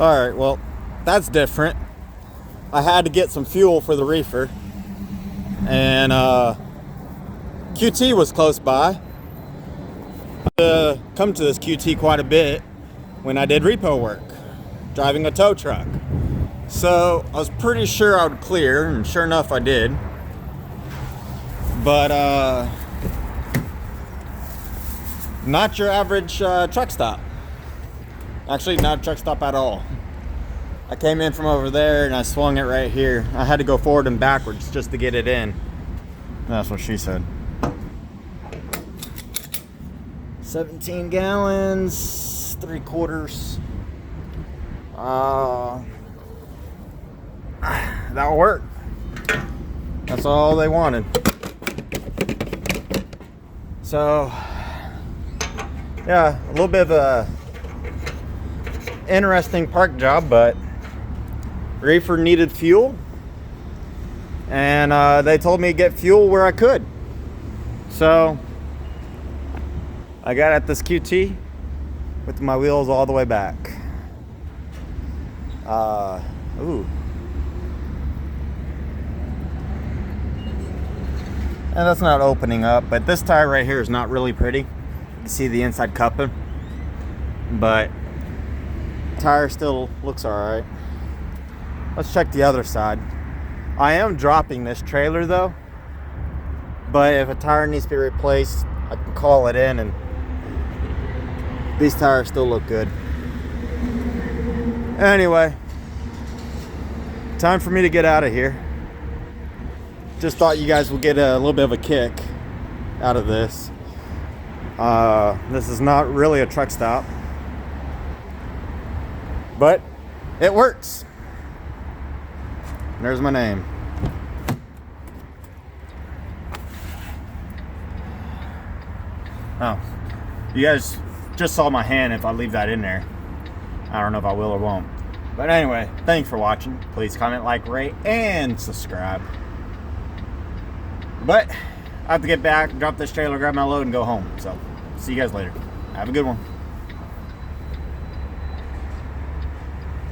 Alright, well, that's different. I had to get some fuel for the reefer. And QT was close by. I come to this QT quite a bit when I did repo work, driving a tow truck. So I was pretty sure I would clear, and sure enough I did. But not your average truck stop. Actually, not a truck stop at all. I came in from over there and I swung it right here. I had to go forward and backwards just to get it in. That's what she said. 17 gallons, 3/4. That'll work. That's all they wanted. So, yeah, a little bit of a interesting park job, but reefer needed fuel, and they told me to get fuel where I could. So I got at this QT with my wheels all the way back. Ooh. And that's not opening up, but this tire right here is not really pretty. You can see the inside cupping, but tire still looks alright. Let's check the other side. I am dropping this trailer though, but if a tire needs to be replaced, I can call it in, and these tires still look good. Anyway, time for me to get out of here. Just thought you guys would get a little bit of a kick out of this. This is not really a truck stop, but it works. There's my name. Oh, you guys just saw my hand. If I leave that in there, I don't know if I will or won't. But anyway, thanks for watching. Please comment, like, rate, and subscribe. But I have to get back, drop this trailer, grab my load, and go home. So, see you guys later. Have a good one.